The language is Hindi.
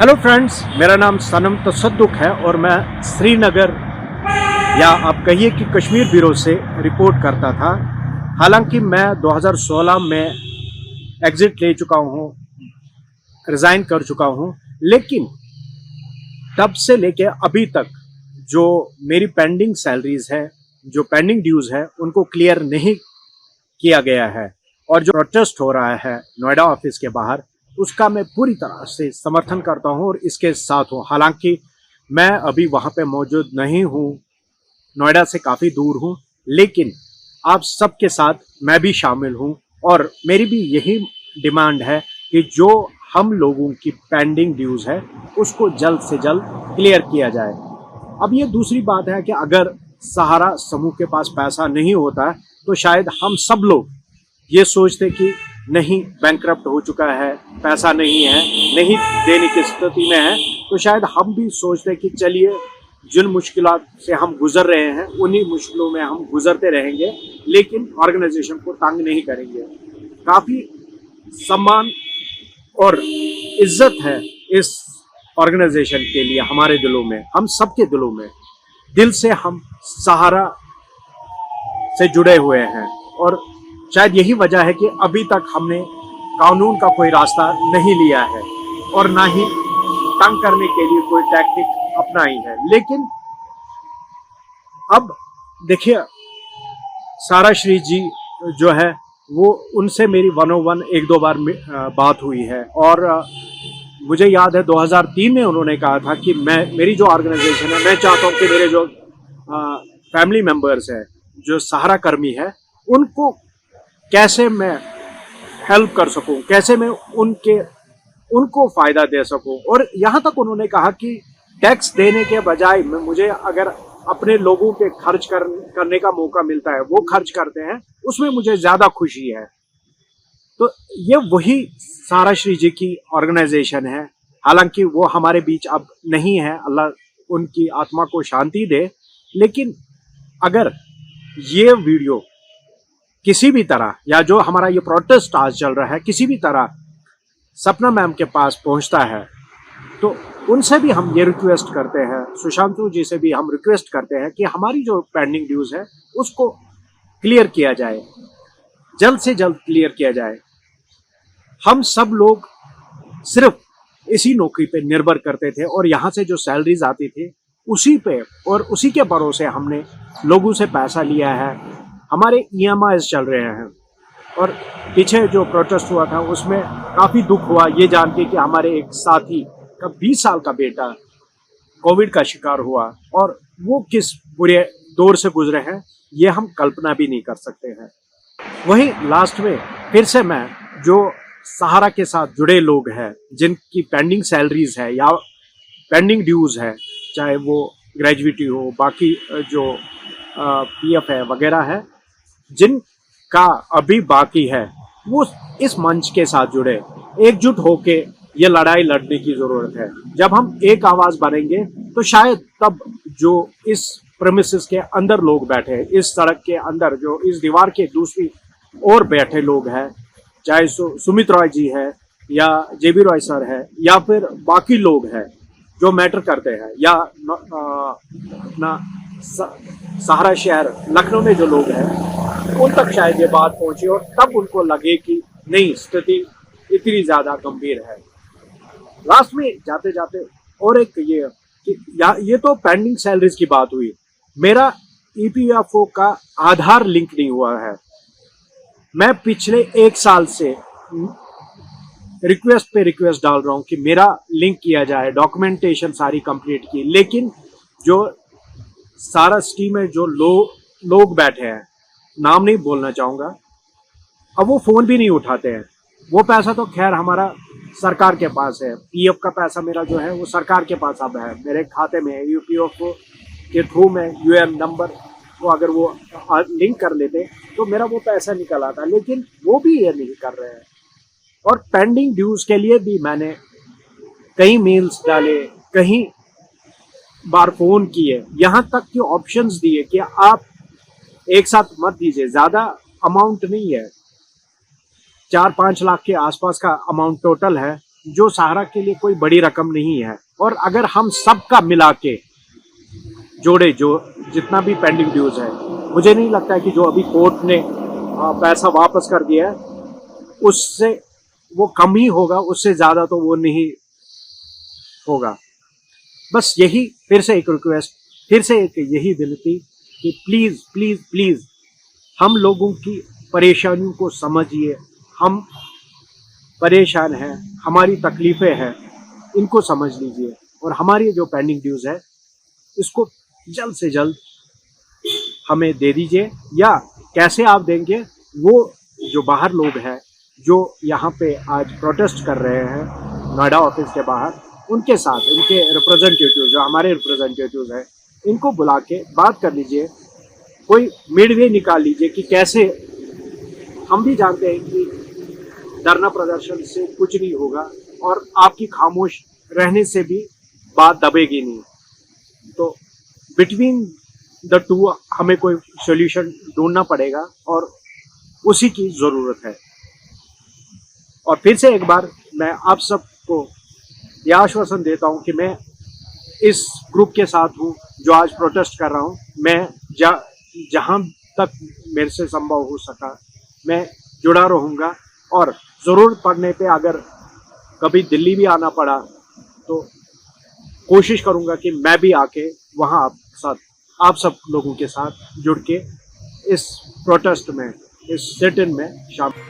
हेलो फ्रेंड्स, मेरा नाम सनम तसद्दुक है और मैं श्रीनगर या आप कहिए कि कश्मीर ब्यूरो से रिपोर्ट करता था। हालांकि मैं 2016 में एग्जिट ले चुका हूं, रिज़ाइन कर चुका हूं, लेकिन तब से लेके अभी तक जो मेरी पेंडिंग सैलरीज है, जो पेंडिंग ड्यूज़ है, उनको क्लियर नहीं किया गया है। और जो प्रोटेस्ट हो रहा है नोएडा ऑफिस के बाहर, उसका मैं पूरी तरह से समर्थन करता हूं और इसके साथ हूं। हालांकि मैं अभी वहां पे मौजूद नहीं हूं, नोएडा से काफ़ी दूर हूं, लेकिन आप सबके साथ मैं भी शामिल हूं और मेरी भी यही डिमांड है कि जो हम लोगों की पेंडिंग ड्यूज़ है उसको जल्द से जल्द क्लियर किया जाए। अब ये दूसरी बात है कि अगर सहारा समूह के पास पैसा नहीं होता तो शायद हम सब लोग ये सोचते कि नहीं, बैंकरप्ट हो चुका है, पैसा नहीं है, नहीं देने की स्थिति में है, तो शायद हम भी सोचते कि चलिए जिन मुश्किलात से हम गुजर रहे हैं उन्हीं मुश्किलों में हम गुजरते रहेंगे, लेकिन ऑर्गेनाइजेशन को तंग नहीं करेंगे। काफ़ी सम्मान और इज्जत है इस ऑर्गेनाइजेशन के लिए हमारे दिलों में, हम सबके दिलों में। दिल से हम सहारा से जुड़े हुए हैं और शायद यही वजह है कि अभी तक हमने कानून का कोई रास्ता नहीं लिया है और ना ही तंग करने के लिए कोई टैक्टिक अपनाई है। लेकिन अब देखिए, सारा श्री जी जो है वो, उनसे मेरी 101 एक दो बार बात हुई है और मुझे याद है 2003 में उन्होंने कहा था कि मेरी जो ऑर्गेनाइजेशन है, मैं चाहता हूँ कि मेरे जो फैमिली मेंबर्स हैं, जो सहारा कर्मी है, उनको कैसे मैं हेल्प कर सकूं, कैसे मैं उनको फ़ायदा दे सकूं। और यहाँ तक उन्होंने कहा कि टैक्स देने के बजाय मुझे अगर अपने लोगों पे खर्च करने का मौका मिलता है, वो खर्च करते हैं, उसमें मुझे ज़्यादा खुशी है। तो ये वही सारा श्री जी की ऑर्गेनाइजेशन है। हालांकि वो हमारे बीच अब नहीं है, अल्लाह उनकी आत्मा को शांति दे। लेकिन अगर ये वीडियो किसी भी तरह, या जो हमारा ये प्रोटेस्ट आज चल रहा है, किसी भी तरह सपना मैम के पास पहुंचता है, तो उनसे भी हम ये रिक्वेस्ट करते हैं, सुशांतु जी से भी हम रिक्वेस्ट करते हैं कि हमारी जो पेंडिंग ड्यूज़ है उसको क्लियर किया जाए, जल्द से जल्द क्लियर किया जाए। हम सब लोग सिर्फ इसी नौकरी पे निर्भर करते थे और यहाँ से जो सैलरीज आती थी उसी पे और उसी के भरोसे हमने लोगों से पैसा लिया है। हमारे EMIs चल रहे हैं और पीछे जो प्रोटेस्ट हुआ था उसमें काफ़ी दुख हुआ ये जान के कि हमारे एक साथी का 20 साल का बेटा कोविड का शिकार हुआ और वो किस बुरे दौर से गुजरे हैं, ये हम कल्पना भी नहीं कर सकते हैं। वहीं लास्ट में फिर से मैं, जो सहारा के साथ जुड़े लोग हैं, जिनकी पेंडिंग सैलरीज है या पेंडिंग ड्यूज़ है, चाहे वो ग्रेजुएटी हो, बाकी जो PF है वगैरह है, जिनका अभी बाकी है, वो इस मंच के साथ जुड़े, एकजुट होके ये लड़ाई लड़ने की ज़रूरत है। जब हम एक आवाज़ बनेंगे तो शायद तब जो इस प्रेमिसेस के अंदर लोग बैठे, इस सड़क के अंदर जो इस दीवार के दूसरी ओर बैठे लोग हैं, चाहे सुमित रॉय जी है या JB रॉय सर है या फिर बाकी लोग हैं जो मैटर करते हैं, या सहारा शहर लखनऊ में जो लोग हैं, उन तक शायद ये बात पहुंची और तब उनको लगे कि नहीं, स्थिति इतनी ज़्यादा गंभीर है। लास्ट में जाते जाते और एक ये तो पेंडिंग सैलरीज की बात हुई। मेरा EPFO का आधार लिंक नहीं हुआ है। मैं पिछले 1 साल से रिक्वेस्ट पे रिक्वेस्ट डाल रहा हूँ कि मेरा लिंक किया जाए, डॉक्यूमेंटेशन सारी कंप्लीट की, लेकिन जो सारा स्टीम में जो लोग बैठे हैं, नाम नहीं बोलना चाहूँगा, अब वो फ़ोन भी नहीं उठाते हैं। वो पैसा तो खैर हमारा सरकार के पास है, PF का पैसा मेरा जो है वो सरकार के पास अब है, मेरे खाते में है। EPFO के थ्रू में UM नंबर को अगर वो लिंक कर लेते तो मेरा वो पैसा निकल आता, लेकिन वो भी ये नहीं कर रहे हैं। और पेंडिंग ड्यूज़ के लिए भी मैंने कई मेल्स डाले, कहीं बार फ़ोन किए, यहाँ तक कि ऑप्शंस दिए कि आप एक साथ मत दीजिए, ज़्यादा अमाउंट नहीं है, 4-5 लाख के आसपास का अमाउंट टोटल है, जो सहारा के लिए कोई बड़ी रकम नहीं है, और अगर हम सबका मिला के जोड़े जो जितना भी पेंडिंग ड्यूज है, मुझे नहीं लगता है कि जो अभी कोर्ट ने पैसा वापस कर दिया है उससे वो कम ही होगा, उससे ज़्यादा तो वो नहीं होगा। बस यही फिर से एक रिक्वेस्ट, फिर से एक यही विनती कि प्लीज़ प्लीज़ प्लीज़ हम लोगों की परेशानियों को समझिए। हम परेशान हैं, हमारी तकलीफ़ें हैं, इनको समझ लीजिए, और हमारी जो पेंडिंग ड्यूज़ है इसको जल्द से जल्द हमें दे दीजिए। या कैसे आप देंगे, वो जो बाहर लोग हैं जो यहाँ पे आज प्रोटेस्ट कर रहे हैं नोएडा ऑफिस के बाहर, उनके साथ उनके रिप्रेजेंटेटिव जो हमारे रिप्रेजेंटेटिव हैं, इनको बुला के बात कर लीजिए, कोई मिडवे निकाल लीजिए कि कैसे। हम भी जानते हैं कि धरना प्रदर्शन से कुछ नहीं होगा और आपकी खामोश रहने से भी बात दबेगी नहीं। तो बिटवीन द टू हमें कोई सॉल्यूशन ढूंढना पड़ेगा और उसी की ज़रूरत है। और फिर से एक बार मैं आप सबको यह आश्वासन देता हूं कि मैं इस ग्रुप के साथ हूं जो आज प्रोटेस्ट कर रहा हूं। मैं जहां तक मेरे से संभव हो सका मैं जुड़ा रहूंगा, और ज़रूरत पड़ने पे अगर कभी दिल्ली भी आना पड़ा तो कोशिश करूंगा कि मैं भी आके वहां आप सब लोगों के साथ जुड़ के इस प्रोटेस्ट में, इस सिट इन में शामिल